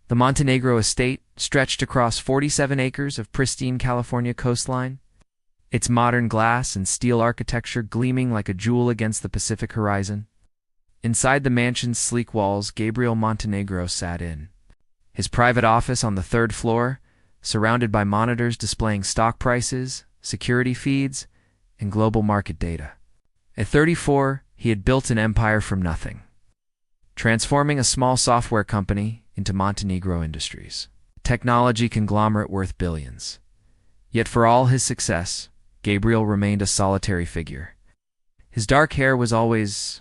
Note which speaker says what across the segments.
Speaker 1: The Montenegro estate stretched across 47 acres of pristine California coastline, its modern glass and steel architecture gleaming like a jewel against the Pacific horizon. Inside the mansion's sleek walls, Gabriel Montenegro sat in his private office on the third floor, surrounded by monitors displaying stock prices, security feeds, and global market data. At 34, he had built an empire from nothing, transforming a small software company into Montenegro Industries, a technology conglomerate worth billions. Yet for all his success, Gabriel remained a solitary figure. His dark hair was always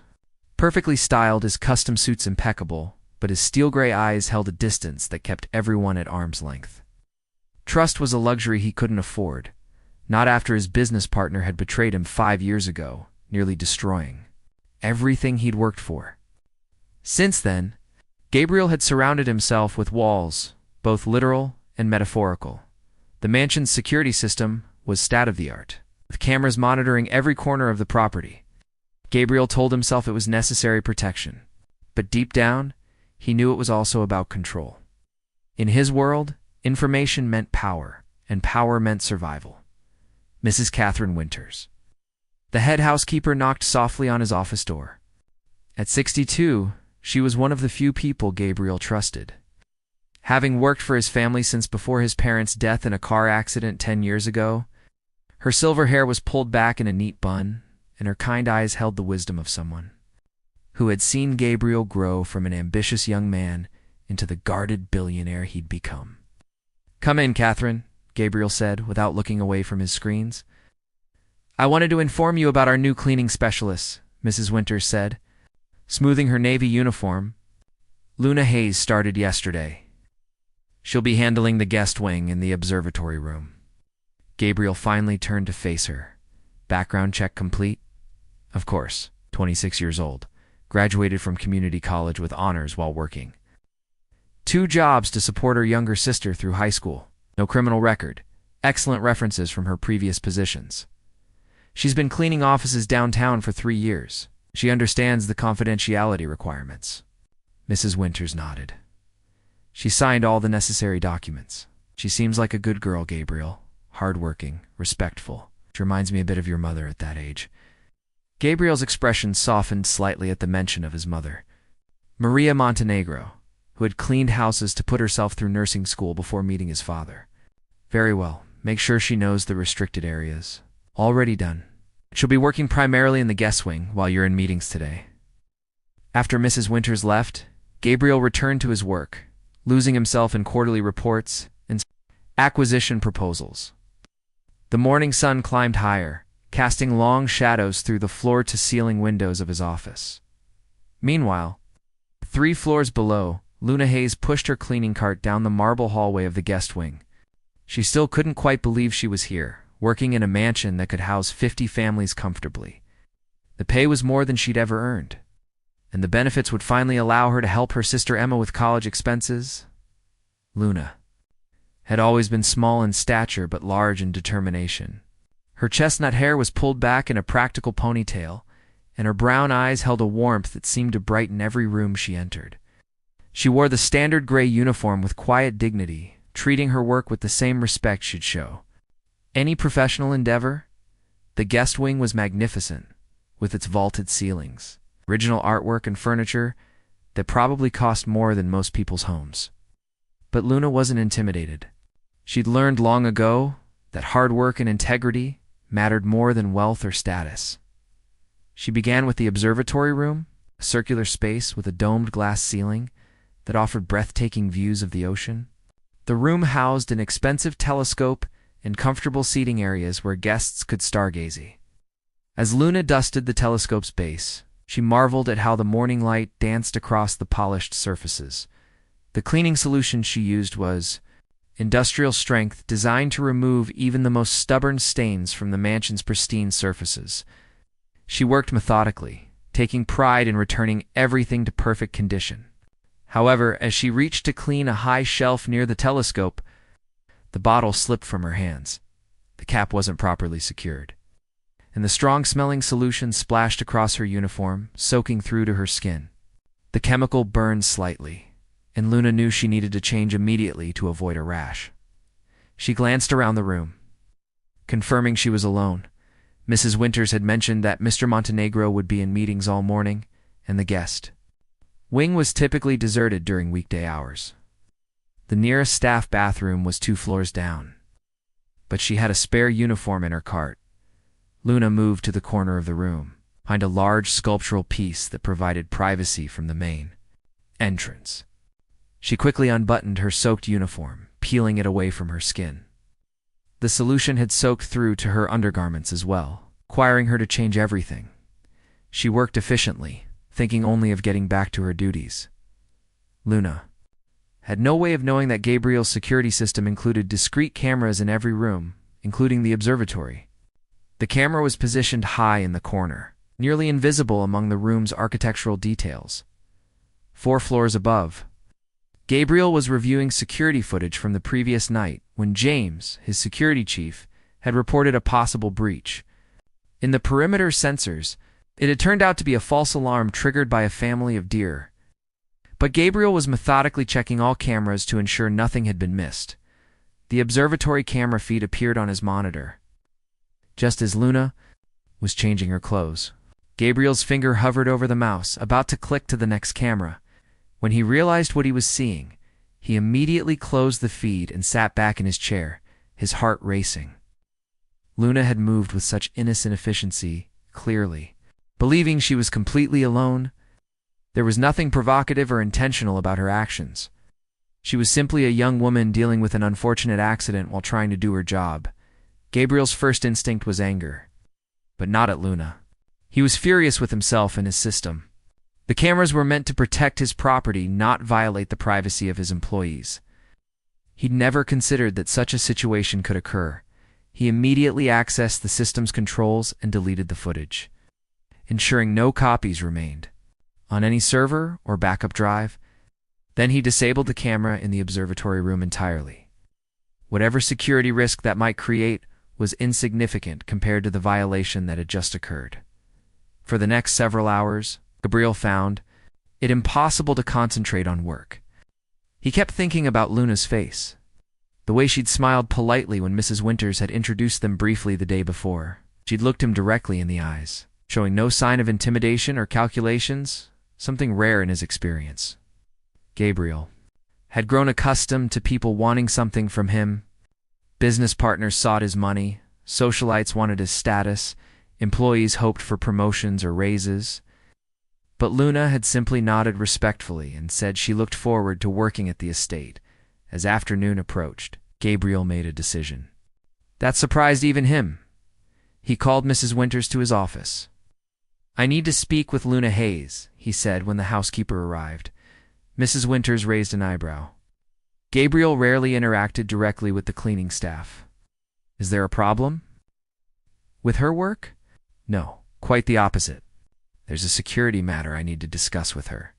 Speaker 1: perfectly styled, his custom suits impeccable, but his steel-gray eyes held a distance that kept everyone at arm's length. Trust was a luxury he couldn't afford, not after his business partner had betrayed him 5 years ago, nearly destroying everything he'd worked for. Since then, Gabriel had surrounded himself with walls, both literal and metaphorical. The mansion's security system was state-of-the-art, with cameras monitoring every corner of the property. Gabriel told himself it was necessary protection, but deep down, he knew it was also about control. In his world, information meant power, and power meant survival. Mrs. Catherine Winters. The head housekeeper knocked softly on his office door. At 62, she was one of the few people Gabriel trusted. Having worked for his family since before his parents' death in a car accident 10 years ago, her silver hair was pulled back in a neat bun, and her kind eyes held the wisdom of someone who had seen Gabriel grow from an ambitious young man into the guarded billionaire he'd become. "Come in, Catherine," Gabriel said, without looking away from his screens. "I wanted to inform you about our new cleaning specialist," Mrs. Winters said, smoothing her navy uniform. "Luna Hayes started yesterday. She'll be handling the guest wing in the observatory room." Gabriel finally turned to face her. Background check complete? Of course, 26 years old. Graduated from community college with honors while working 2 jobs to support her younger sister through high school. No criminal record. Excellent references from her previous positions. She's been cleaning offices downtown for 3 years. She understands the confidentiality requirements. Mrs. Winters nodded. She signed all the necessary documents. She seems like a good girl, Gabriel. Hardworking, respectful. She reminds me a bit of your mother at that age. Gabriel's expression softened slightly at the mention of his mother, Maria Montenegro, who had cleaned houses to put herself through nursing school before meeting his father. "Very well. Make sure she knows the restricted areas." "Already done. She'll be working primarily in the guest wing while you're in meetings today." After Mrs. Winters left, Gabriel returned to his work, losing himself in quarterly reports and acquisition proposals. The morning sun climbed higher, casting long shadows through the floor-to-ceiling windows of his office. Meanwhile, 3 floors below, Luna Hayes pushed her cleaning cart down the marble hallway of the guest wing. She still couldn't quite believe she was here, working in a mansion that could house 50 families comfortably. The pay was more than she'd ever earned, and the benefits would finally allow her to help her sister Emma with college expenses. Luna had always been small in stature but large in determination. Her chestnut hair was pulled back in a practical ponytail, and her brown eyes held a warmth that seemed to brighten every room she entered. She wore the standard gray uniform with quiet dignity, treating her work with the same respect she'd show any professional endeavor. The guest wing was magnificent, with its vaulted ceilings, original artwork and furniture that probably cost more than most people's homes. But Luna wasn't intimidated. She'd learned long ago that hard work and integrity mattered more than wealth or status. She began with the observatory room, a circular space with a domed glass ceiling that offered breathtaking views of the ocean. The room housed an expensive telescope and comfortable seating areas where guests could stargaze. As Luna dusted the telescope's base, she marveled at how the morning light danced across the polished surfaces. The cleaning solution she used was industrial strength, designed to remove even the most stubborn stains from the mansion's pristine surfaces. She worked methodically, taking pride in returning everything to perfect condition. However, as she reached to clean a high shelf near the telescope, the bottle slipped from her hands. The cap wasn't properly secured, and the strong-smelling solution splashed across her uniform, soaking through to her skin. The chemical burned slightly, and Luna knew she needed to change immediately to avoid a rash. She glanced around the room, confirming she was alone. Mrs. Winters had mentioned that Mr. Montenegro would be in meetings all morning, and the guest wing was typically deserted during weekday hours. The nearest staff bathroom was 2 floors down, but she had a spare uniform in her cart. Luna moved to the corner of the room, behind a large sculptural piece that provided privacy from the main entrance. She quickly unbuttoned her soaked uniform, peeling it away from her skin. The solution had soaked through to her undergarments as well, requiring her to change everything. She worked efficiently, thinking only of getting back to her duties. Luna had no way of knowing that Gabriel's security system included discrete cameras in every room, including the observatory. The camera was positioned high in the corner, nearly invisible among the room's architectural details. 4 floors above, Gabriel was reviewing security footage from the previous night when James, his security chief, had reported a possible breach. In the perimeter sensors, it had turned out to be a false alarm triggered by a family of deer. But Gabriel was methodically checking all cameras to ensure nothing had been missed. The observatory camera feed appeared on his monitor. Just as Luna was changing her clothes, Gabriel's finger hovered over the mouse, about to click to the next camera. When he realized what he was seeing, he immediately closed the feed and sat back in his chair, his heart racing. Luna had moved with such innocent efficiency, clearly. Believing she was completely alone, there was nothing provocative or intentional about her actions. She was simply a young woman dealing with an unfortunate accident while trying to do her job. Gabriel's first instinct was anger, but not at Luna. He was furious with himself and his system. The cameras were meant to protect his property, not violate the privacy of his employees. He'd never considered that such a situation could occur. He immediately accessed the system's controls and deleted the footage, ensuring no copies remained on any server or backup drive. Then he disabled the camera in the observatory room entirely. Whatever security risk that might create was insignificant compared to the violation that had just occurred. For the next several hours, Gabriel found it impossible to concentrate on work. He kept thinking about Luna's face, the way she'd smiled politely when Mrs. Winters had introduced them briefly the day before. She'd looked him directly in the eyes, showing no sign of intimidation or calculations, something rare in his experience. Gabriel had grown accustomed to people wanting something from him. Business partners sought his money, socialites wanted his status, employees hoped for promotions or raises. But Luna had simply nodded respectfully and said she looked forward to working at the estate. As afternoon approached, Gabriel made a decision that surprised even him. He called Mrs. Winters to his office. "I need to speak with Luna Hayes," he said when the housekeeper arrived. Mrs. Winters raised an eyebrow. Gabriel rarely interacted directly with the cleaning staff. "Is there a problem with her work?" "No, quite the opposite. There's a security matter I need to discuss with her.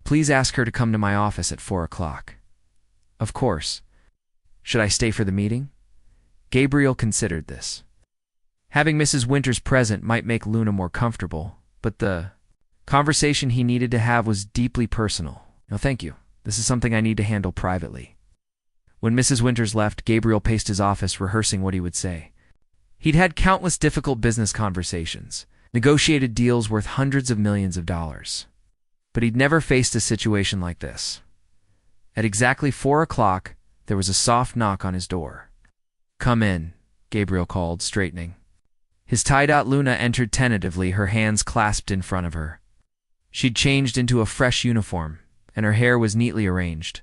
Speaker 1: Please ask her to come to my office at 4 o'clock. "Of course. Should I stay for the meeting?" Gabriel considered this. Having Mrs. Winters present might make Luna more comfortable, but the conversation he needed to have was deeply personal. "No, thank you. This is something I need to handle privately." When Mrs. Winters left, Gabriel paced his office, rehearsing what he would say. He'd had countless difficult business conversations, negotiated deals worth hundreds of millions of dollars. But he'd never faced a situation like this. At exactly 4 o'clock, there was a soft knock on his door. "Come in," Gabriel called, straightening. His tied-out Luna entered tentatively, her hands clasped in front of her. She'd changed into a fresh uniform, and her hair was neatly arranged.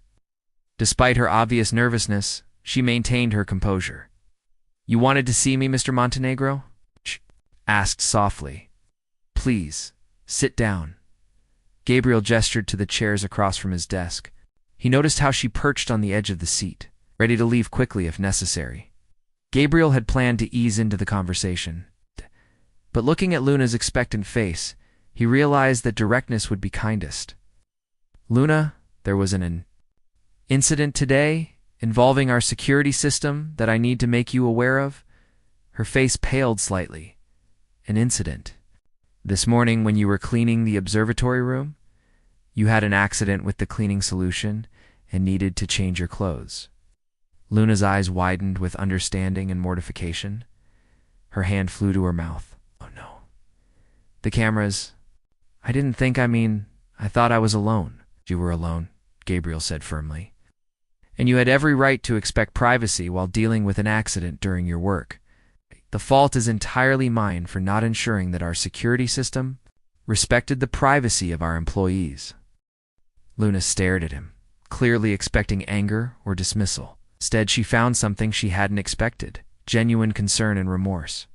Speaker 1: Despite her obvious nervousness, she maintained her composure. "You wanted to see me, Mr. Montenegro?" She asked softly. "Please, sit down." Gabriel gestured to the chairs across from his desk. He noticed how she perched on the edge of the seat, ready to leave quickly if necessary. Gabriel had planned to ease into the conversation, but looking at Luna's expectant face, he realized that directness would be kindest. "Luna, there was an incident today involving our security system that I need to make you aware of." Her face paled slightly. "An incident? This morning when you were cleaning the observatory room?" You had an accident with the cleaning solution and needed to change your clothes. Luna's eyes widened with understanding and mortification. Her hand flew to her mouth. Oh no. The cameras. I didn't think, I thought I was alone. You were alone, Gabriel said firmly. And you had every right to expect privacy while dealing with an accident during your work. The fault is entirely mine for not ensuring that our security system respected the privacy of our employees. Luna stared at him, clearly expecting anger or dismissal. Instead, she found something she hadn't expected: genuine concern and remorse.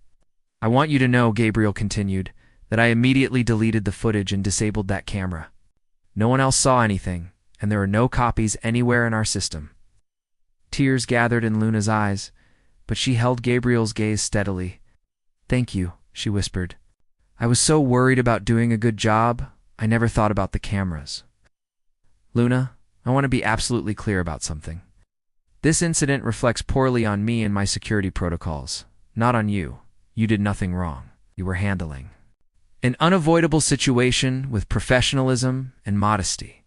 Speaker 1: I want you to know, Gabriel continued, that I immediately deleted the footage and disabled that camera. No one else saw anything, and there are no copies anywhere in our system. Tears gathered in Luna's eyes, but she held Gabriel's gaze steadily. Thank you, she whispered. I was so worried about doing a good job, I never thought about the cameras. Luna, I want to be absolutely clear about something. This incident reflects poorly on me and my security protocols, not on you. You did nothing wrong. You were handling an unavoidable situation with professionalism and modesty.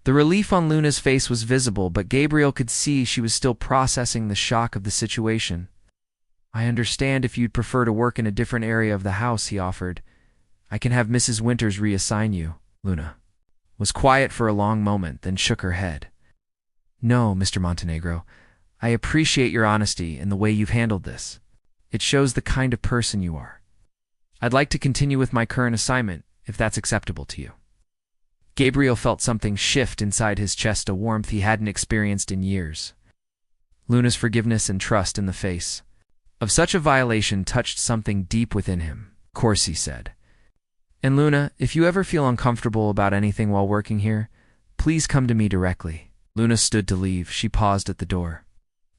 Speaker 1: The relief on Luna's face was visible, but Gabriel could see she was still processing the shock of the situation. I understand if you'd prefer to work in a different area of the house, he offered. I can have Mrs. Winters reassign you. Luna was quiet for a long moment, then shook her head. No, Mr. Montenegro, I appreciate your honesty and the way you've handled this. It shows the kind of person you are. I'd like to continue with my current assignment, if that's acceptable to you. Gabriel felt something shift inside his chest, a warmth he hadn't experienced in years. Luna's forgiveness and trust in the face of such a violation touched something deep within him. Of course, he said. And Luna, if you ever feel uncomfortable about anything while working here, please come to me directly. Luna stood to leave. She paused at the door.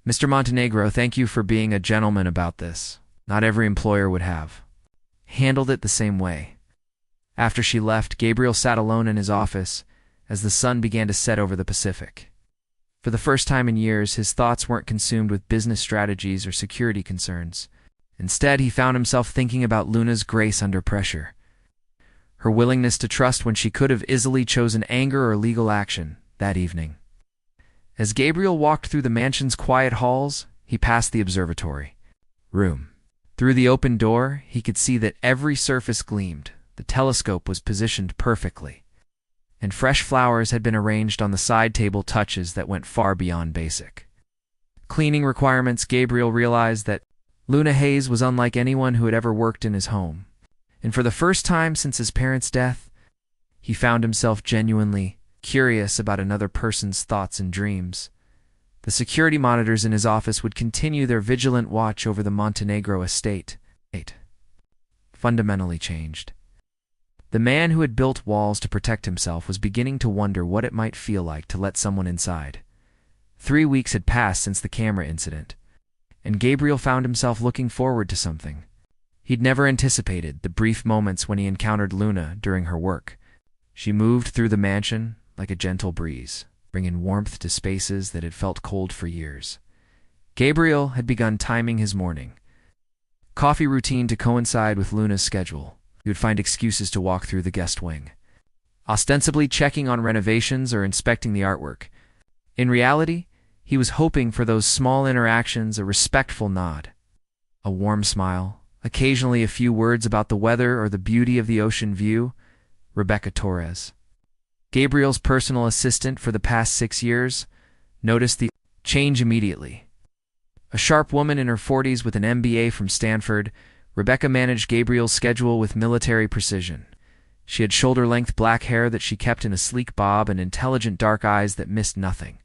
Speaker 1: Mr. Montenegro, thank you for being a gentleman about this. Not every employer would have handled it the same way. After she left, Gabriel sat alone in his office as the sun began to set over the Pacific. For the first time in years, his thoughts weren't consumed with business strategies or security concerns. Instead, he found himself thinking about Luna's grace under pressure, her willingness to trust when she could have easily chosen anger or legal action that evening. As Gabriel walked through the mansion's quiet halls, he passed the observatory room. Through the open door, he could see that every surface gleamed. The telescope was positioned perfectly, and fresh flowers had been arranged on the side table, touches that went far beyond basic cleaning requirements. Gabriel realized that Luna Hayes was unlike anyone who had ever worked in his home, and for the first time since his parents' death, he found himself genuinely curious about another person's thoughts and dreams. The security monitors in his office would continue their vigilant watch over the Montenegro estate. Fundamentally changed. The man who had built walls to protect himself was beginning to wonder what it might feel like to let someone inside. 3 weeks had passed since the camera incident, and Gabriel found himself looking forward to something he'd never anticipated: the brief moments when he encountered Luna during her work. She moved through the mansion like a gentle breeze, bringing warmth to spaces that had felt cold for years. Gabriel had begun timing his morning coffee routine to coincide with Luna's schedule. He would find excuses to walk through the guest wing, ostensibly checking on renovations or inspecting the artwork. In reality, he was hoping for those small interactions: a respectful nod, a warm smile, occasionally a few words about the weather or the beauty of the ocean view. Rebecca Torres, Gabriel's personal assistant for the past 6 years, noticed the change immediately. A sharp woman in her 40s with an MBA from Stanford, Rebecca managed Gabriel's schedule with military precision. She had shoulder-length black hair that she kept in a sleek bob and intelligent dark eyes that missed nothing.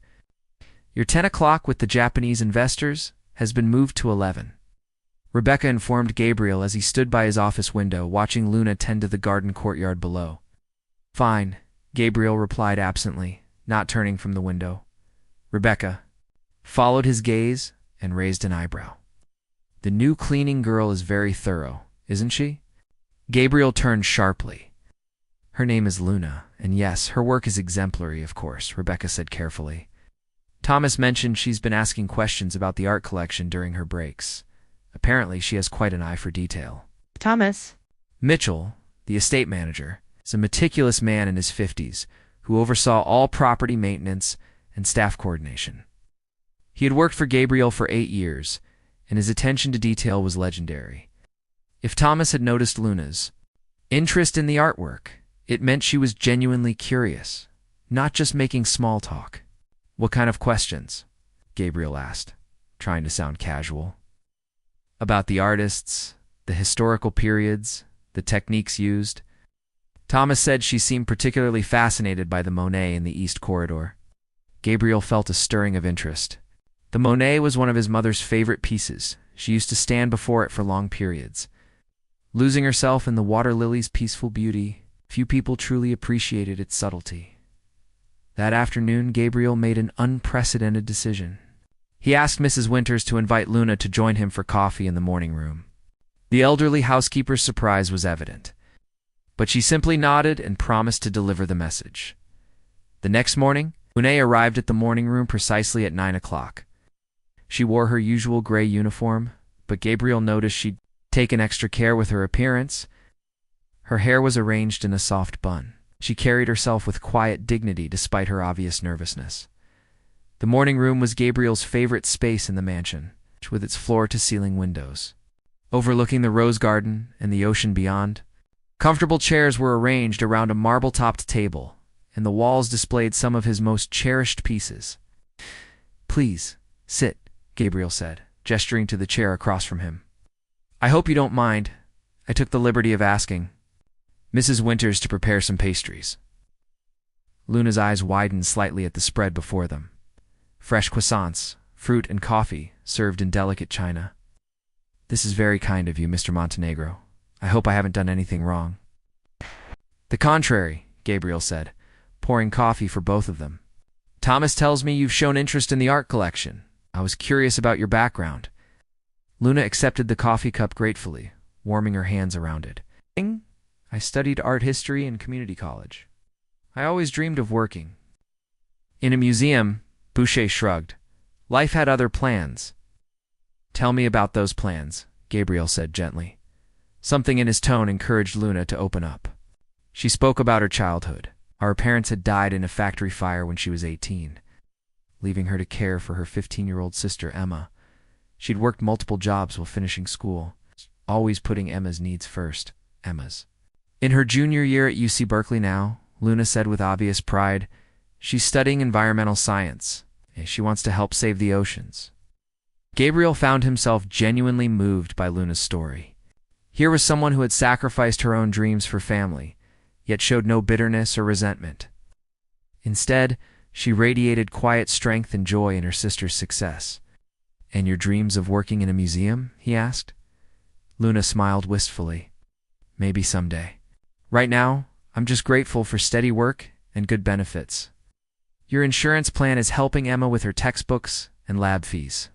Speaker 1: Your 10 o'clock with the Japanese investors has been moved to 11. Rebecca informed Gabriel as he stood by his office window, watching Luna tend to the garden courtyard below. Fine, Gabriel replied absently, not turning from the window. Rebecca followed his gaze and raised an eyebrow. The new cleaning girl is very thorough, isn't she? Gabriel turned sharply. Her name is Luna, and yes, her work is exemplary, of course, Rebecca said carefully. Thomas mentioned she's been asking questions about the art collection during her breaks. Apparently, she has quite an eye for detail.
Speaker 2: Thomas.
Speaker 1: Mitchell, the estate manager, is a meticulous man in his 50s, who oversaw all property maintenance and staff coordination. He had worked for Gabriel for 8 years, and his attention to detail was legendary. If Thomas had noticed Luna's interest in the artwork, it meant she was genuinely curious, not just making small talk. "What kind of questions?" Gabriel asked, trying to sound casual. "About the artists, the historical periods, the techniques used." Thomas said she seemed particularly fascinated by the Monet in the East Corridor. Gabriel felt a stirring of interest. The Monet was one of his mother's favorite pieces. She used to stand before it for long periods. Losing herself in the water lily's peaceful beauty, few people truly appreciated its subtlety. That afternoon, Gabriel made an unprecedented decision. He asked Mrs. Winters to invite Luna to join him for coffee in the morning room. The elderly housekeeper's surprise was evident, but she simply nodded and promised to deliver the message. The next morning, Luna arrived at the morning room precisely at 9 o'clock. She wore her usual gray uniform, but Gabriel noticed she'd taken extra care with her appearance. Her hair was arranged in a soft bun. She carried herself with quiet dignity despite her obvious nervousness. The morning room was Gabriel's favorite space in the mansion, with its floor-to-ceiling windows, overlooking the rose garden and the ocean beyond. Comfortable chairs were arranged around a marble-topped table, and the walls displayed some of his most cherished pieces. "Please, sit," Gabriel said, gesturing to the chair across from him. "I hope you don't mind. I took the liberty of asking Mrs. Winters to prepare some pastries." Luna's eyes widened slightly at the spread before them. Fresh croissants, fruit, and coffee, served in delicate china. "This is very kind of you, Mr. Montenegro. I hope I haven't done anything wrong." "The contrary," Gabriel said, pouring coffee for both of them. "Thomas tells me you've shown interest in the art collection. I was curious about your background." Luna accepted the coffee cup gratefully, warming her hands around it. "I studied art history in community college. I always dreamed of working in a museum." Boucher shrugged. "Life had other plans." "Tell me about those plans," Gabriel said gently. Something in his tone encouraged Luna to open up. She spoke about her childhood. Her parents had died in a factory fire when she was 18, leaving her to care for her 15-year-old sister, Emma. She'd worked multiple jobs while finishing school, always putting Emma's needs first. In her junior year at UC Berkeley now, Luna said with obvious pride, she's studying environmental science. She wants to help save the oceans. Gabriel found himself genuinely moved by Luna's story. Here was someone who had sacrificed her own dreams for family, yet showed no bitterness or resentment. Instead, she radiated quiet strength and joy in her sister's success. "And your dreams of working in a museum?" he asked. Luna smiled wistfully. "Maybe someday. Right now, I'm just grateful for steady work and good benefits. Your insurance plan is helping Emma with her textbooks and lab fees."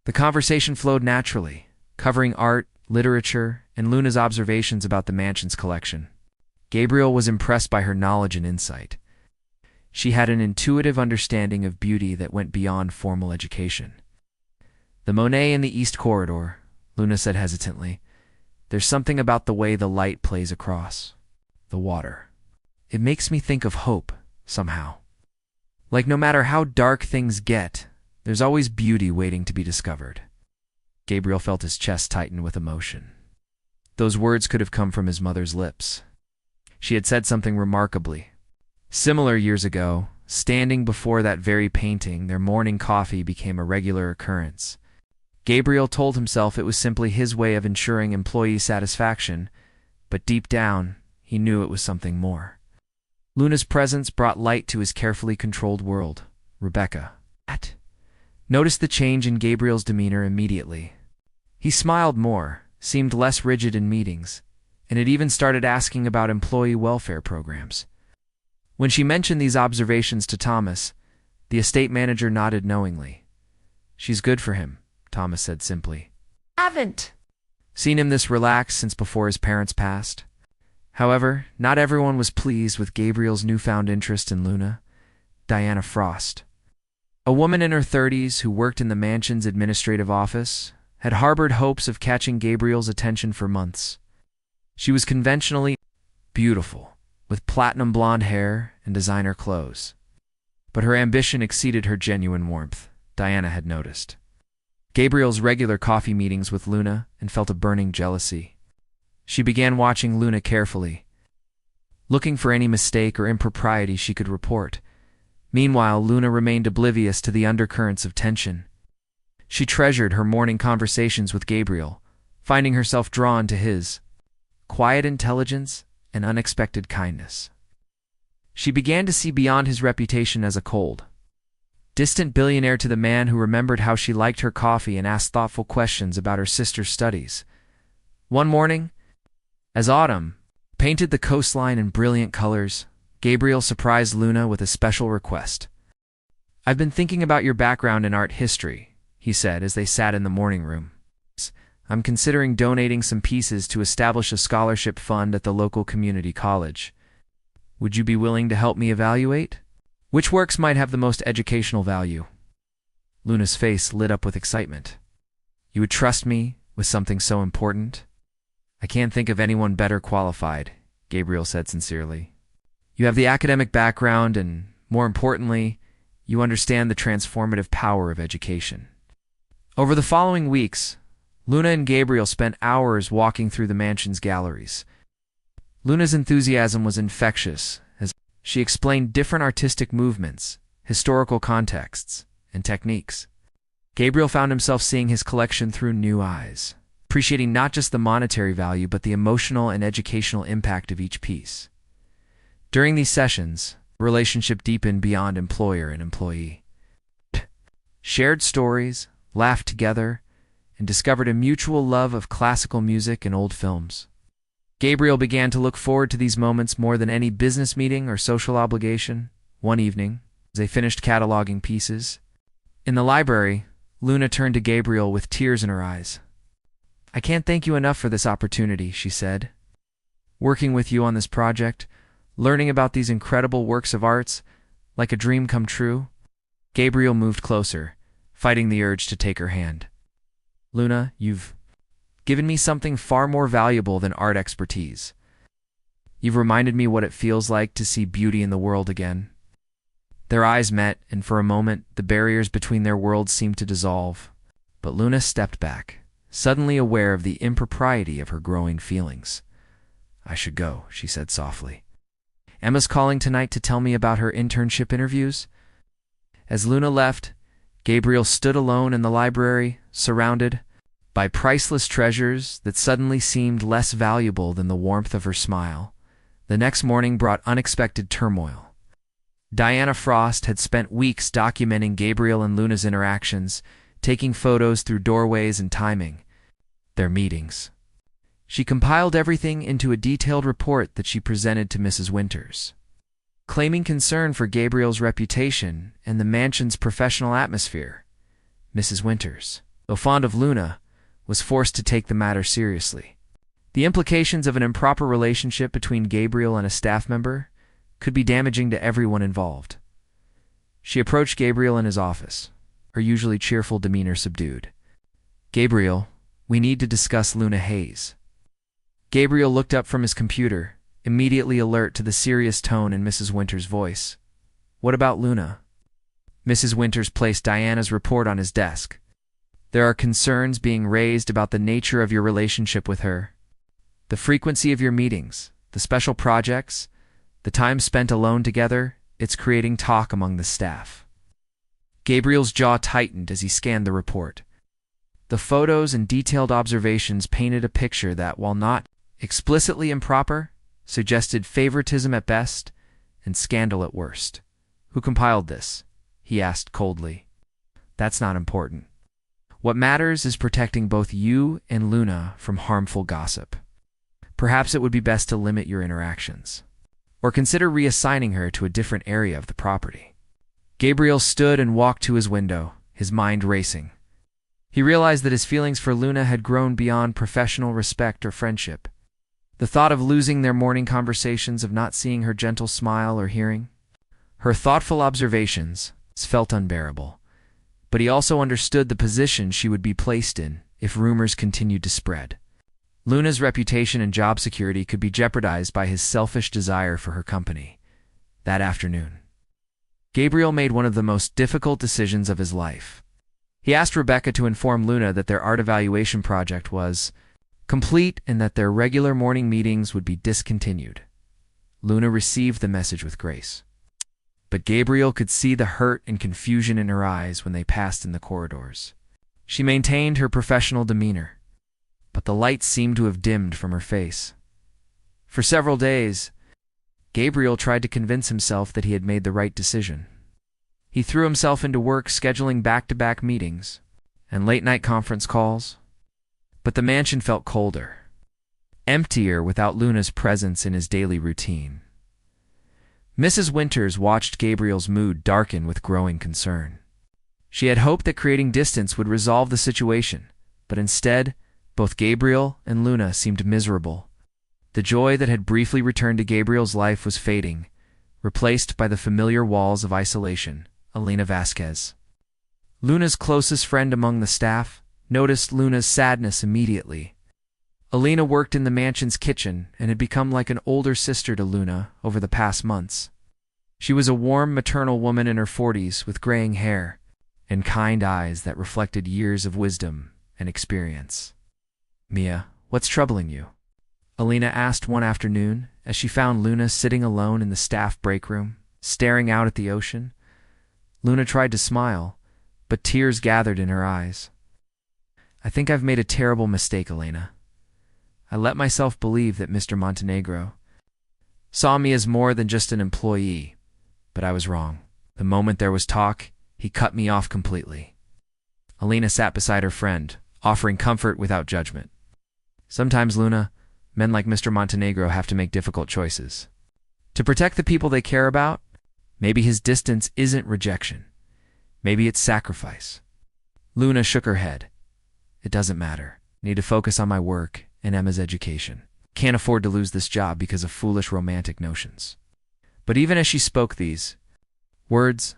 Speaker 1: The conversation flowed naturally, covering art, literature, and Luna's observations about the mansion's collection. Gabriel was impressed by her knowledge and insight. She had an intuitive understanding of beauty that went beyond formal education. "The Monet in the East Corridor," Luna said hesitantly. "There's something about the way the light plays across the water. It makes me think of hope, somehow. Like no matter how dark things get, there's always beauty waiting to be discovered." Gabriel felt his chest tighten with emotion. Those words could have come from his mother's lips. She had said something remarkably similar years ago. Standing before that very painting, their morning coffee became a regular occurrence. Gabriel told himself it was simply his way of ensuring employee satisfaction, but deep down, he knew it was something more. Luna's presence brought light to his carefully controlled world. Rebecca noticed the change in Gabriel's demeanor immediately. He smiled more, seemed less rigid in meetings, and had even started asking about employee welfare programs. When she mentioned these observations to Thomas, the estate manager nodded knowingly. "She's good for him," Thomas said simply. "Haven't seen him this relaxed since before his parents passed." However, not everyone was pleased with Gabriel's newfound interest in Luna. Diana Frost, a woman in her 30s who worked in the mansion's administrative office, had harbored hopes of catching Gabriel's attention for months. She was conventionally beautiful, with platinum blonde hair and designer clothes. But her ambition exceeded her genuine warmth, Diana had noticed. Gabriel's regular coffee meetings with Luna and felt a burning jealousy. She began watching Luna carefully, looking for any mistake or impropriety she could report. Meanwhile, Luna remained oblivious to the undercurrents of tension. She treasured her morning conversations with Gabriel, finding herself drawn to his quiet intelligence and unexpected kindness. She began to see beyond his reputation as a cold, distant billionaire to the man who remembered how she liked her coffee and asked thoughtful questions about her sister's studies. One morning, as autumn painted the coastline in brilliant colors, Gabriel surprised Luna with a special request. "I've been thinking about your background in art history," he said as they sat in the morning room. "I'm considering donating some pieces to establish a scholarship fund at the local community college. Would you be willing to help me evaluate? Which works might have the most educational value?" Luna's face lit up with excitement. "You would trust me with something so important?" "I can't think of anyone better qualified," Gabriel said sincerely. "You have the academic background and, more importantly, you understand the transformative power of education." Over the following weeks, Luna and Gabriel spent hours walking through the mansion's galleries. Luna's enthusiasm was infectious as she explained different artistic movements, historical contexts, and techniques. Gabriel found himself seeing his collection through new eyes, appreciating not just the monetary value but the emotional and educational impact of each piece. During these sessions, the relationship deepened beyond employer and employee. Shared stories, laughed together, and discovered a mutual love of classical music and old films. Gabriel began to look forward to these moments more than any business meeting or social obligation. One evening, as they finished cataloging pieces, in the library, Luna turned to Gabriel with tears in her eyes. "I can't thank you enough for this opportunity," she said. "Working with you on this project, learning about these incredible works of arts, like a dream come true." Gabriel moved closer, fighting the urge to take her hand. "Luna, you've given me something far more valuable than art expertise. You've reminded me what it feels like to see beauty in the world again." Their eyes met, and for a moment, the barriers between their worlds seemed to dissolve. But Luna stepped back, suddenly aware of the impropriety of her growing feelings. "I should go," she said softly. "Emma's calling tonight to tell me about her internship interviews." As Luna left, Gabriel stood alone in the library, surrounded by priceless treasures that suddenly seemed less valuable than the warmth of her smile. The next morning brought unexpected turmoil. Diana Frost had spent weeks documenting Gabriel and Luna's interactions, taking photos through doorways and timing their meetings. She compiled everything into a detailed report that she presented to Mrs. Winters. Claiming concern for Gabriel's reputation and the mansion's professional atmosphere, Mrs. Winters, though fond of Luna, was forced to take the matter seriously. The implications of an improper relationship between Gabriel and a staff member could be damaging to everyone involved. She approached Gabriel in his office, her usually cheerful demeanor subdued. "Gabriel, we need to discuss Luna Hayes." Gabriel looked up from his computer, immediately alert to the serious tone in Mrs. Winters' voice. "What about Luna?" Mrs. Winters placed Diana's report on his desk. "There are concerns being raised about the nature of your relationship with her, the frequency of your meetings, the special projects, the time spent alone together. It's creating talk among the staff." Gabriel's jaw tightened as he scanned the report. The photos and detailed observations painted a picture that, while not explicitly improper, suggested favoritism at best and scandal at worst. "Who compiled this?" he asked coldly. "That's not important. What matters is protecting both you and Luna from harmful gossip. Perhaps it would be best to limit your interactions, or consider reassigning her to a different area of the property." Gabriel stood and walked to his window, his mind racing. He realized that his feelings for Luna had grown beyond professional respect or friendship. The thought of losing their morning conversations, of not seeing her gentle smile or hearing her thoughtful observations, felt unbearable. But he also understood the position she would be placed in if rumors continued to spread. Luna's reputation and job security could be jeopardized by his selfish desire for her company. That afternoon, Gabriel made one of the most difficult decisions of his life. He asked Rebecca to inform Luna that their art evaluation project was complete and that their regular morning meetings would be discontinued. Luna received the message with grace, but Gabriel could see the hurt and confusion in her eyes when they passed in the corridors. She maintained her professional demeanor, but the light seemed to have dimmed from her face. For several days, Gabriel tried to convince himself that he had made the right decision. He threw himself into work scheduling back-to-back meetings and late-night conference calls, but the mansion felt colder, emptier without Luna's presence in his daily routine. Mrs. Winters watched Gabriel's mood darken with growing concern. She had hoped that creating distance would resolve the situation, but instead, both Gabriel and Luna seemed miserable. The joy that had briefly returned to Gabriel's life was fading, replaced by the familiar walls of isolation. Elena Vasquez, Luna's closest friend among the staff, noticed Luna's sadness immediately. Elena worked in the mansion's kitchen and had become like an older sister to Luna over the past months. She was a warm maternal woman in her 40s with graying hair and kind eyes that reflected years of wisdom and experience. "Mia, what's troubling you?" Elena asked one afternoon as she found Luna sitting alone in the staff break room, staring out at the ocean. Luna tried to smile, but tears gathered in her eyes. "I think I've made a terrible mistake, Elena. I let myself believe that Mr. Montenegro saw me as more than just an employee, but I was wrong. The moment there was talk, he cut me off completely." Elena sat beside her friend, offering comfort without judgment. "Sometimes, Luna, men like Mr. Montenegro have to make difficult choices. To protect the people they care about, maybe his distance isn't rejection. Maybe it's sacrifice." Luna shook her head. "It doesn't matter. I need to focus on my work and Emma's education. Can't afford to lose this job because of foolish romantic notions." But even as she spoke these words,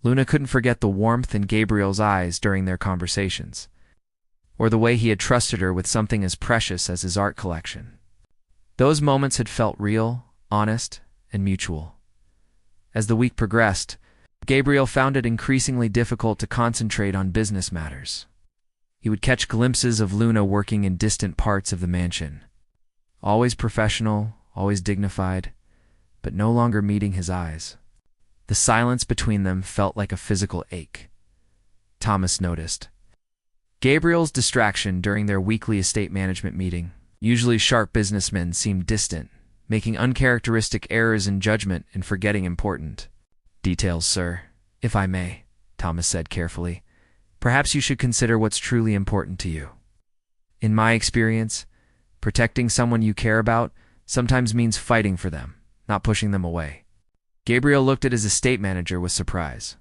Speaker 1: Luna couldn't forget the warmth in Gabriel's eyes during their conversations, or the way he had trusted her with something as precious as his art collection. Those moments had felt real, honest, and mutual. As the week progressed, Gabriel found it increasingly difficult to concentrate on business matters. He would catch glimpses of Luna working in distant parts of the mansion, always professional, always dignified, but no longer meeting his eyes. The silence between them felt like a physical ache. Thomas noticed Gabriel's distraction during their weekly estate management meeting. Usually sharp businessmen seemed distant, making uncharacteristic errors in judgment and forgetting important details. "Sir, if I may," Thomas said carefully, "perhaps you should consider what's truly important to you. In my experience, protecting someone you care about sometimes means fighting for them, not pushing them away." Gabriel looked at his estate manager with surprise.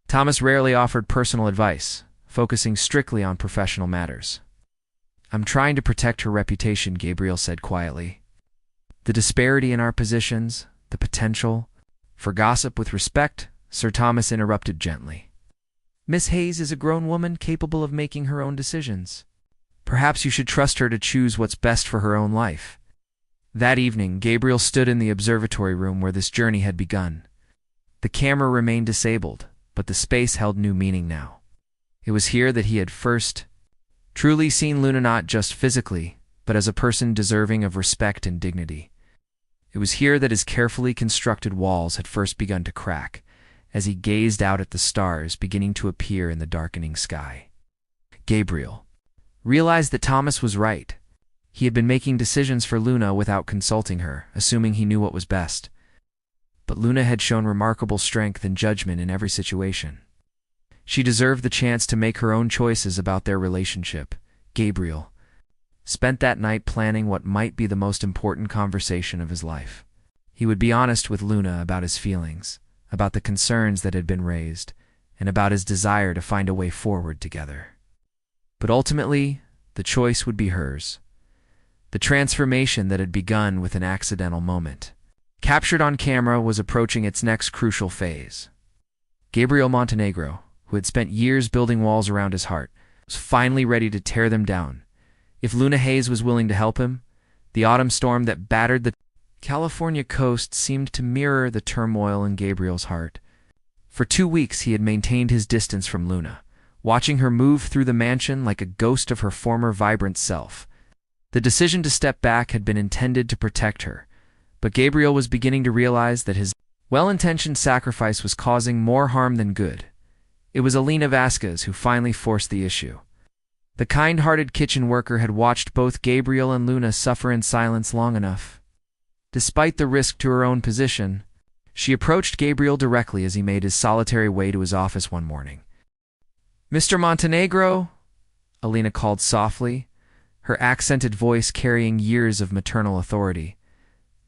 Speaker 1: Thomas rarely offered personal advice, focusing strictly on professional matters. "I'm trying to protect her reputation," Gabriel said quietly. "The disparity in our positions, the potential for gossip with respect," Sir Thomas interrupted gently. "Miss Hayes is a grown woman capable of making her own decisions. Perhaps you should trust her to choose what's best for her own life." That evening, Gabriel stood in the observatory room where this journey had begun. The camera remained disabled, but the space held new meaning now. It was here that he had first truly seen Luna, not just physically, but as a person deserving of respect and dignity. It was here that his carefully constructed walls had first begun to crack, as he gazed out at the stars beginning to appear in the darkening sky. Gabriel realized that Thomas was right. He had been making decisions for Luna without consulting her, assuming he knew what was best. But Luna had shown remarkable strength and judgment in every situation. She deserved the chance to make her own choices about their relationship. Gabriel spent that night planning what might be the most important conversation of his life. He would be honest with Luna about his feelings, about the concerns that had been raised, and about his desire to find a way forward together. But ultimately, the choice would be hers. The transformation that had begun with an accidental moment, captured on camera, was approaching its next crucial phase. Gabriel Montenegro, who had spent years building walls around his heart, was finally ready to tear them down. If Luna Hayes was willing to help him, the autumn storm that battered the California coast seemed to mirror the turmoil in Gabriel's heart. For 2 weeks he had maintained his distance from Luna, watching her move through the mansion like a ghost of her former vibrant self. The decision to step back had been intended to protect her, but Gabriel was beginning to realize that his well-intentioned sacrifice was causing more harm than good. It was Alina Vasquez who finally forced the issue. The kind-hearted kitchen worker had watched both Gabriel and Luna suffer in silence long enough. Despite the risk to her own position, she approached Gabriel directly as he made his solitary way to his office one morning. "Mr. Montenegro," Alina called softly, her accented voice carrying years of maternal authority.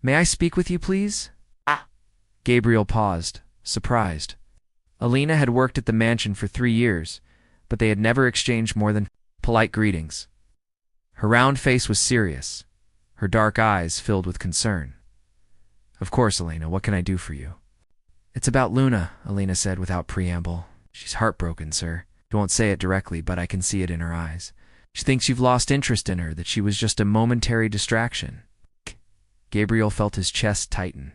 Speaker 1: "May I speak with you, please?" Gabriel paused, surprised. Alina had worked at the mansion for 3 years, but they had never exchanged more than polite greetings. Her round face was serious, her dark eyes filled with concern. "Of course, Alina, what can I do for you?" "It's about Luna," Alina said without preamble. "She's heartbroken, sir. She won't say it directly, but I can see it in her eyes. She thinks you've lost interest in her, that she was just a momentary distraction." Gabriel felt his chest tighten.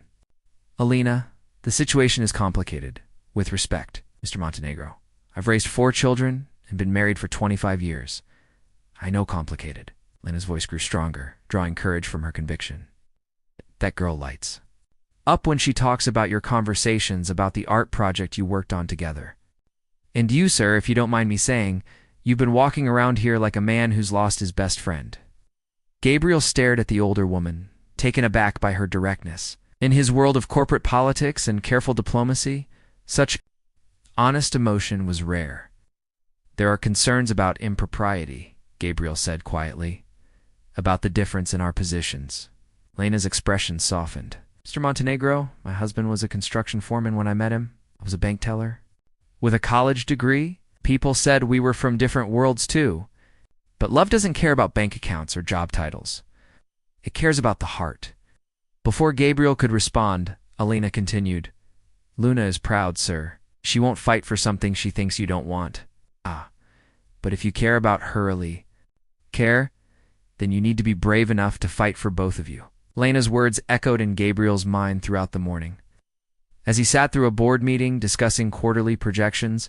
Speaker 1: "Alina, the situation is complicated. With respect, Mr. Montenegro. I've raised 4 children and been married for 25 years. I know complicated." Alina's voice grew stronger, drawing courage from her conviction. "That girl lights up when she talks about your conversations about the art project you worked on together. And you, sir, if you don't mind me saying, you've been walking around here like a man who's lost his best friend." Gabriel stared at the older woman, taken aback by her directness. In his world of corporate politics and careful diplomacy, such honest emotion was rare. "There are concerns about impropriety," Gabriel said quietly, "about the difference in our positions." Lena's expression softened. "Mr. Montenegro, my husband was a construction foreman when I met him. I was a bank teller. With a college degree, people said we were from different worlds too. But love doesn't care about bank accounts or job titles. It cares about the heart." Before Gabriel could respond, Alina continued, "Luna is proud, sir. She won't fight for something she thinks you don't want. But if you care about her, then you need to be brave enough to fight for both of you." Lena's words echoed in Gabriel's mind throughout the morning. As he sat through a board meeting discussing quarterly projections,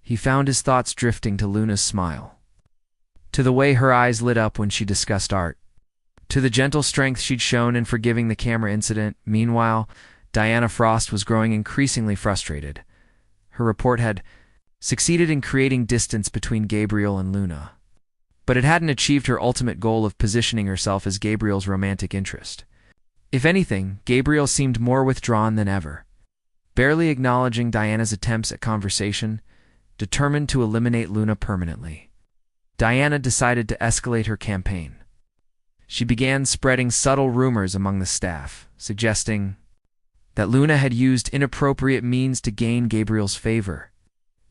Speaker 1: he found his thoughts drifting to Luna's smile, to the way her eyes lit up when she discussed art, to the gentle strength she'd shown in forgiving the camera incident. Meanwhile, Diana Frost was growing increasingly frustrated. Her report had succeeded in creating distance between Gabriel and Luna, but it hadn't achieved her ultimate goal of positioning herself as Gabriel's romantic interest. If anything, Gabriel seemed more withdrawn than ever, barely acknowledging Diana's attempts at conversation, determined to eliminate Luna permanently. Diana decided to escalate her campaign. She began spreading subtle rumors among the staff, suggesting that Luna had used inappropriate means to gain Gabriel's favor.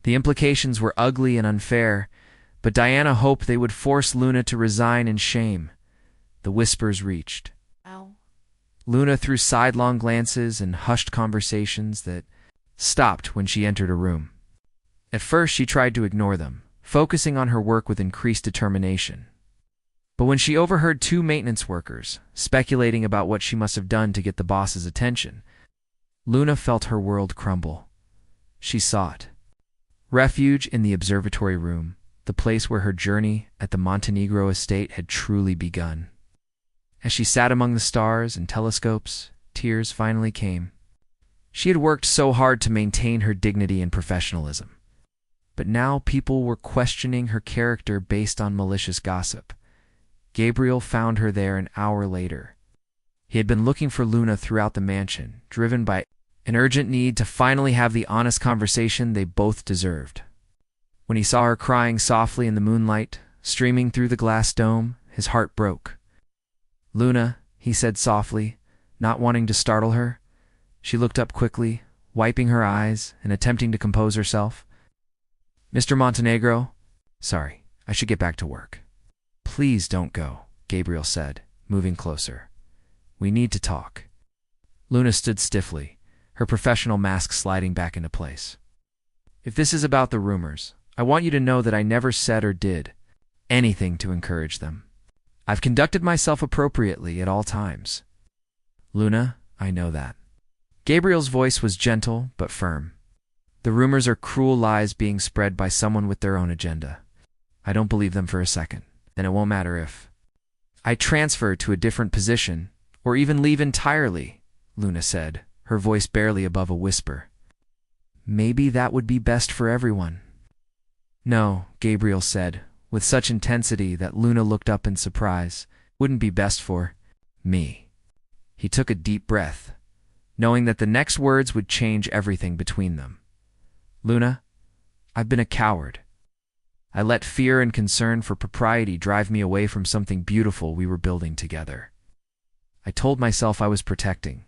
Speaker 1: The implications were ugly and unfair, but Diana hoped they would force Luna to resign in shame. The whispers reached. Luna threw sidelong glances and hushed conversations that stopped when she entered a room. At first she tried to ignore them, focusing on her work with increased determination. But when she overheard 2 maintenance workers speculating about what she must have done to get the boss's attention, Luna felt her world crumble. She sought refuge in the observatory room, the place where her journey at the Montenegro estate had truly begun. As she sat among the stars and telescopes, tears finally came. She had worked so hard to maintain her dignity and professionalism, but now people were questioning her character based on malicious gossip. Gabriel found her there an hour later. He had been looking for Luna throughout the mansion, driven by an urgent need to finally have the honest conversation they both deserved. When he saw her crying softly in the moonlight, streaming through the glass dome, his heart broke. "Luna," he said softly, not wanting to startle her. She looked up quickly, wiping her eyes and attempting to compose herself. "Mr. Montenegro, sorry, I should get back to work." "Please don't go," Gabriel said, moving closer. "We need to talk." Luna stood stiffly, her professional mask sliding back into place. "If this is about the rumors, I want you to know that I never said or did anything to encourage them. I've conducted myself appropriately at all times. Luna, I know that. Gabriel's voice was gentle but firm. The rumors are cruel lies being spread by someone with their own agenda. I don't believe them for a second, and it won't matter if I transfer to a different position or even leave entirely, Luna said, her voice barely above a whisper. Maybe that would be best for everyone. No, Gabriel said, with such intensity that Luna looked up in surprise. Wouldn't be best for me. He took a deep breath, knowing that the next words would change everything between them. Luna, I've been a coward. I let fear and concern for propriety drive me away from something beautiful we were building together. I told myself I was protecting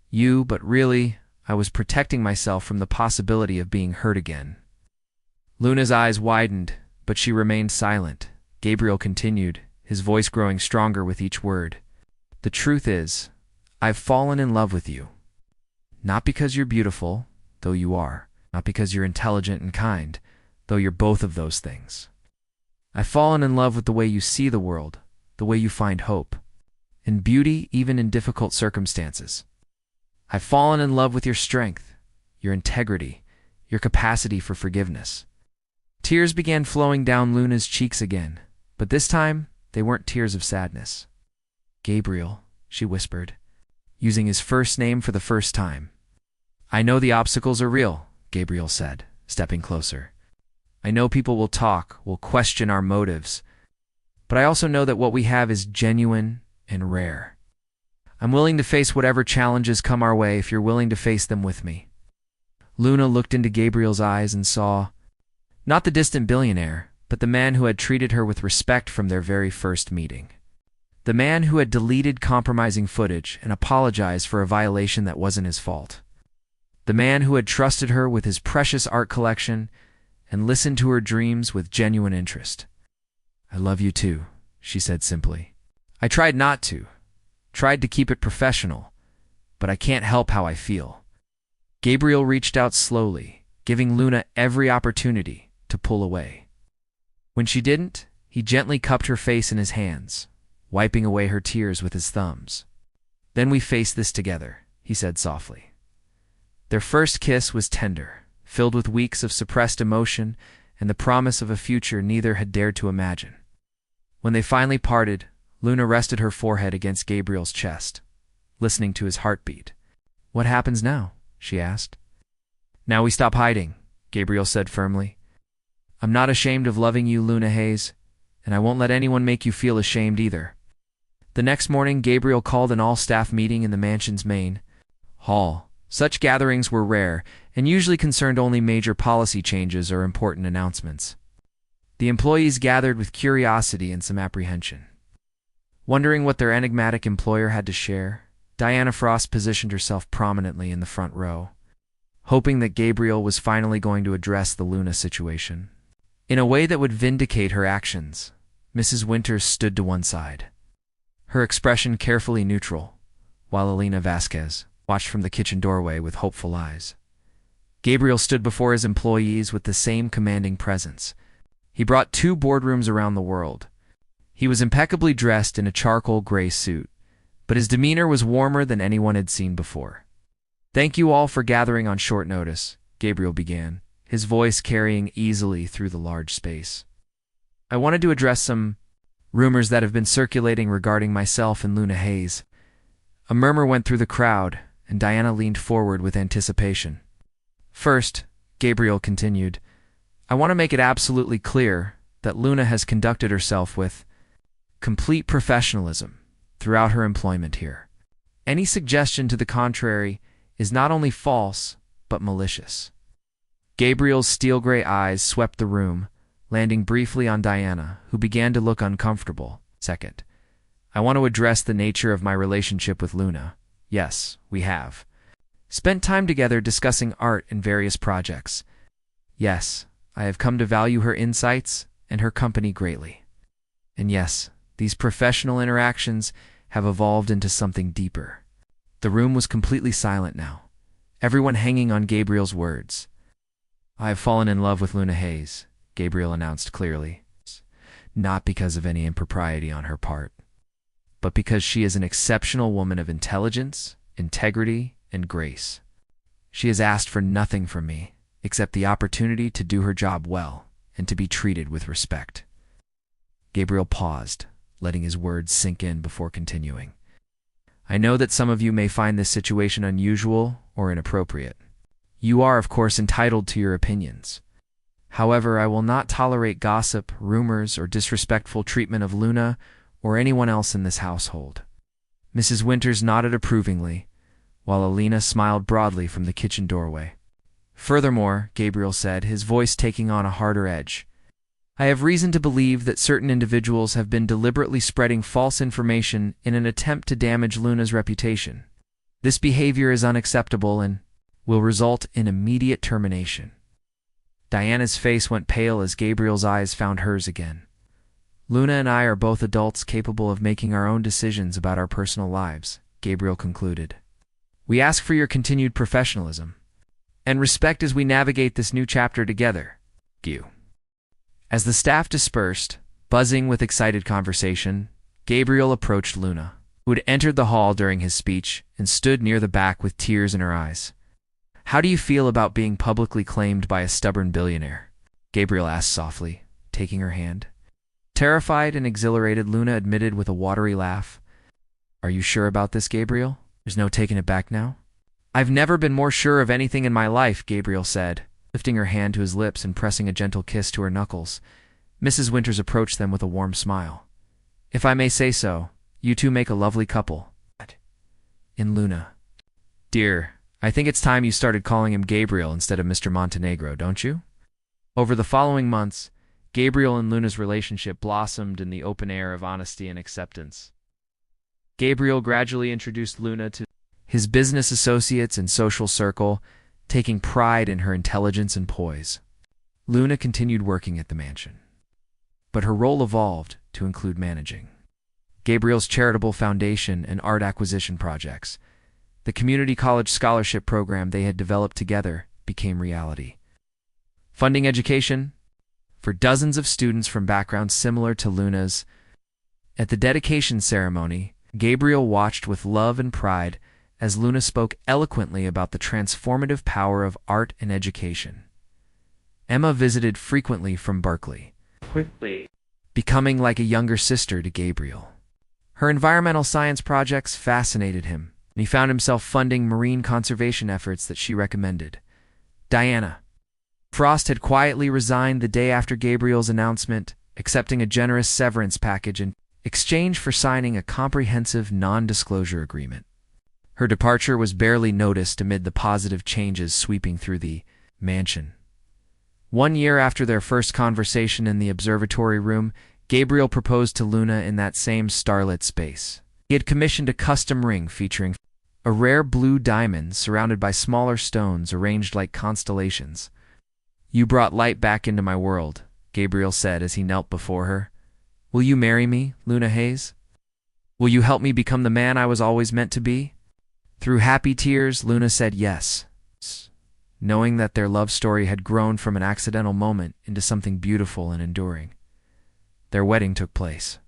Speaker 1: you, but really, I was protecting myself from the possibility of being hurt again. Luna's eyes widened, but she remained silent. Gabriel continued, his voice growing stronger with each word. The truth is, I've fallen in love with you. Not because you're beautiful, though you are. Not because you're intelligent and kind, though you're both of those things. I've fallen in love with the way you see the world, the way you find hope, and beauty even in difficult circumstances. I've fallen in love with your strength, your integrity, your capacity for forgiveness. Tears began flowing down Luna's cheeks again, but this time they weren't tears of sadness. Gabriel, she whispered, using his first name for the first time. I know the obstacles are real, Gabriel said, stepping closer. I know people will talk, will question our motives, but I also know that what we have is genuine and rare. I'm willing to face whatever challenges come our way if you're willing to face them with me. Luna looked into Gabriel's eyes and saw, not the distant billionaire, but the man who had treated her with respect from their very first meeting. The man who had deleted compromising footage and apologized for a violation that wasn't his fault. The man who had trusted her with his precious art collection and listened to her dreams with genuine interest. I love you too, she said simply. I tried not to, tried to keep it professional, but I can't help how I feel. Gabriel reached out slowly, giving Luna every opportunity to pull away. When she didn't, he gently cupped her face in his hands, wiping away her tears with his thumbs. Then we face this together, he said softly. Their first kiss was tender, filled with weeks of suppressed emotion and the promise of a future neither had dared to imagine. When they finally parted, Luna rested her forehead against Gabriel's chest, listening to his heartbeat. What happens now? She asked. Now we stop hiding, Gabriel said firmly. I'm not ashamed of loving you, Luna Hayes, and I won't let anyone make you feel ashamed either. The next morning, Gabriel called an all-staff meeting in the mansion's main hall. Such gatherings were rare and usually concerned only major policy changes or important announcements. The employees gathered with curiosity and some apprehension. Wondering what their enigmatic employer had to share, Diana Frost positioned herself prominently in the front row, hoping that Gabriel was finally going to address the Luna situation. In a way that would vindicate her actions, Mrs. Winters stood to one side, her expression carefully neutral, while Elena Vasquez watched from the kitchen doorway with hopeful eyes. Gabriel stood before his employees with the same commanding presence. He brought 2 boardrooms around the world. He was impeccably dressed in a charcoal gray suit, but his demeanor was warmer than anyone had seen before. Thank you all for gathering on short notice, Gabriel began, his voice carrying easily through the large space. I wanted to address some rumors that have been circulating regarding myself and Luna Hayes. A murmur went through the crowd, and Diana leaned forward with anticipation. First, Gabriel continued, I want to make it absolutely clear that Luna has conducted herself with complete professionalism throughout her employment here. Any suggestion to the contrary is not only false, but malicious. Gabriel's steel-gray eyes swept the room, landing briefly on Diana, who began to look uncomfortable. Second, I want to address the nature of my relationship with Luna. Yes, we have spent time together discussing art and various projects. Yes, I have come to value her insights and her company greatly. And yes, these professional interactions have evolved into something deeper. The room was completely silent now, everyone hanging on Gabriel's words. I have fallen in love with Luna Hayes, Gabriel announced clearly. not because of any impropriety on her part, but because she is an exceptional woman of intelligence, integrity, and grace. She has asked for nothing from me except the opportunity to do her job well and to be treated with respect." Gabriel paused, letting his words sink in before continuing. "I know that some of you may find this situation unusual or inappropriate. You are, of course, entitled to your opinions. However, I will not tolerate gossip, rumors, or disrespectful treatment of Luna or anyone else in this household." Mrs. Winters nodded approvingly, while Alina smiled broadly from the kitchen doorway. "Furthermore," Gabriel said, his voice taking on a harder edge, "I have reason to believe that certain individuals have been deliberately spreading false information in an attempt to damage Luna's reputation. This behavior is unacceptable and will result in immediate termination." Diana's face went pale as Gabriel's eyes found hers again. "Luna and I are both adults capable of making our own decisions about our personal lives," Gabriel concluded. "We ask for your continued professionalism and respect as we navigate this new chapter together. You." As the staff dispersed, buzzing with excited conversation, Gabriel approached Luna, who had entered the hall during his speech and stood near the back with tears in her eyes. "How do you feel about being publicly claimed by a stubborn billionaire?" Gabriel asked softly, taking her hand. Terrified and exhilarated, Luna admitted with a watery laugh, "Are you sure about this, Gabriel? There's no taking it back now?" "I've never been more sure of anything in my life," Gabriel said, lifting her hand to his lips and pressing a gentle kiss to her knuckles. Mrs. Winters approached them with a warm smile. "If I may say so, you two make a lovely couple." In Luna. "Dear, I think it's time you started calling him Gabriel instead of Mr. Montenegro, don't you?" Over the following months, Gabriel and Luna's relationship blossomed in the open air of honesty and acceptance. Gabriel gradually introduced Luna to his business associates and social circle, taking pride in her intelligence and poise. Luna continued working at the mansion, but her role evolved to include managing Gabriel's charitable foundation and art acquisition projects. The community college scholarship program they had developed together became reality, funding education for dozens of students from backgrounds similar to Luna's. At the dedication ceremony, Gabriel watched with love and pride as Luna spoke eloquently about the transformative power of art and education. Emma visited frequently from Berkeley, becoming like a younger sister to Gabriel. Her environmental science projects fascinated him, and he found himself funding marine conservation efforts that she recommended. Diana. Frost had quietly resigned the day after Gabriel's announcement, accepting a generous severance package in exchange for signing a comprehensive non-disclosure agreement. Her departure was barely noticed amid the positive changes sweeping through the mansion. 1 year after their first conversation in the observatory room, Gabriel proposed to Luna in that same starlit space. He had commissioned a custom ring featuring a rare blue diamond surrounded by smaller stones arranged like constellations. "You brought light back into my world," Gabriel said as he knelt before her. "Will you marry me, Luna Hayes? Will you help me become the man I was always meant to be?" Through happy tears, Luna said yes, knowing that their love story had grown from an accidental moment into something beautiful and enduring. Their wedding took place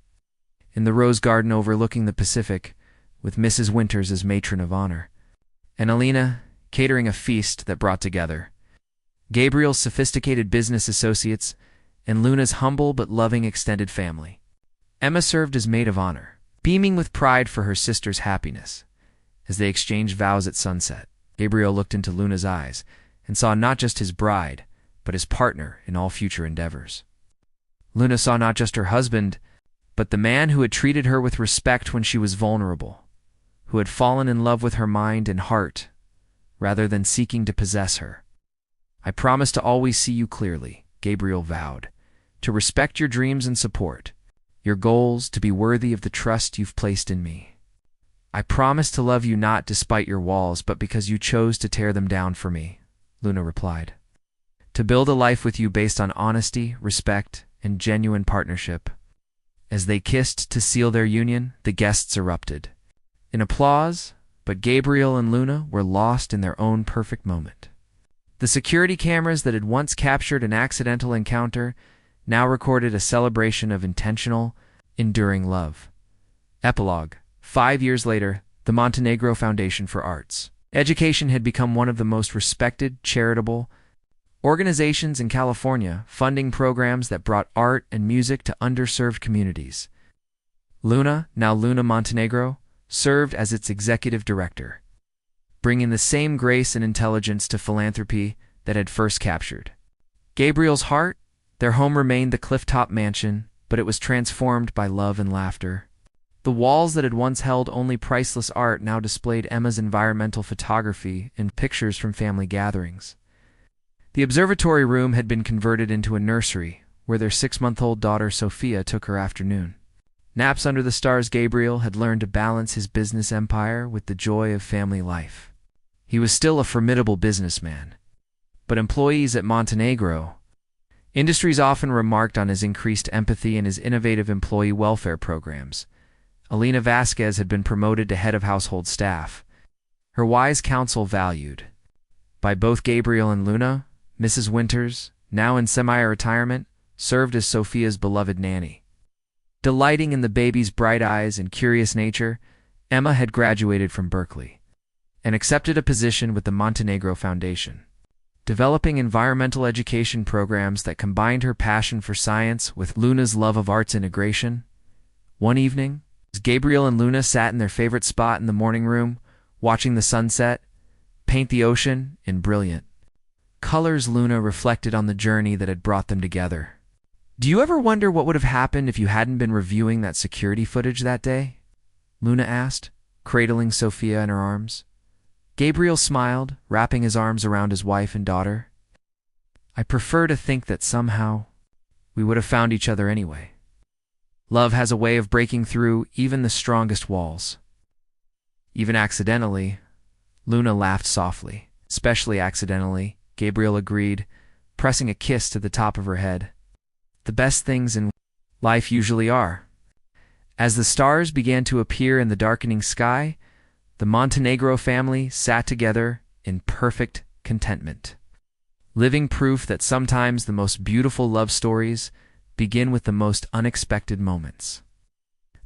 Speaker 1: in the rose garden overlooking the Pacific, with Mrs. Winters as matron of honor, and Alina catering a feast that brought together Gabriel's sophisticated business associates and Luna's humble but loving extended family. Emma served as maid of honor, beaming with pride for her sister's happiness. As they exchanged vows at sunset, Gabriel looked into Luna's eyes and saw not just his bride, but his partner in all future endeavors. Luna saw not just her husband, but the man who had treated her with respect when she was vulnerable, who had fallen in love with her mind and heart, rather than seeking to possess her. "I promise to always see you clearly," Gabriel vowed, "to respect your dreams and support your goals, to be worthy of the trust you've placed in me. I promise to love you not despite your walls, but because you chose to tear them down for me," Luna replied. "To build a life with you based on honesty, respect, and genuine partnership." As they kissed to seal their union, the guests erupted in applause, but Gabriel and Luna were lost in their own perfect moment. The security cameras that had once captured an accidental encounter now recorded a celebration of intentional, enduring love. Epilogue. 5 years later, the Montenegro Foundation for Arts Education had become one of the most respected, charitable organizations in California, funding programs that brought art and music to underserved communities. Luna, now Luna Montenegro, served as its executive director, bringing the same grace and intelligence to philanthropy that had first captured Gabriel's heart. Their home remained the clifftop mansion, but it was transformed by love and laughter. The walls that had once held only priceless art now displayed Emma's environmental photography and pictures from family gatherings. The observatory room had been converted into a nursery, where their 6-month-old daughter Sophia took her afternoon naps under the stars. Gabriel had learned to balance his business empire with the joy of family life. He was still a formidable businessman, but employees at Montenegro Industries often remarked on his increased empathy and his innovative employee welfare programs. Alina Vasquez had been promoted to head of household staff. Her wise counsel valued by both Gabriel and Luna. Mrs. Winters, now in semi-retirement, served as Sophia's beloved nanny. Delighting in the baby's bright eyes and curious nature, Emma had graduated from Berkeley and accepted a position with the Montenegro Foundation, developing environmental education programs that combined her passion for science with Luna's love of arts integration. One evening, as Gabriel and Luna sat in their favorite spot in the morning room, watching the sunset paint the ocean in brilliant colors, Luna reflected on the journey that had brought them together. "Do you ever wonder what would have happened if you hadn't been reviewing that security footage that day?" Luna asked, cradling Sophia in her arms. Gabriel smiled, wrapping his arms around his wife and daughter. "I prefer to think that somehow we would have found each other anyway. Love has a way of breaking through even the strongest walls." "Even accidentally," Luna laughed softly. "Especially accidentally," Gabriel agreed, pressing a kiss to the top of her head. "The best things in life usually are." As the stars began to appear in the darkening sky, the Montenegro family sat together in perfect contentment, living proof that sometimes the most beautiful love stories begin with the most unexpected moments.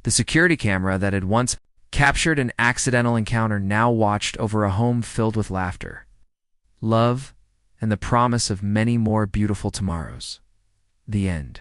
Speaker 1: The security camera that had once captured an accidental encounter now watched over a home filled with laughter, love, and the promise of many more beautiful tomorrows. The end.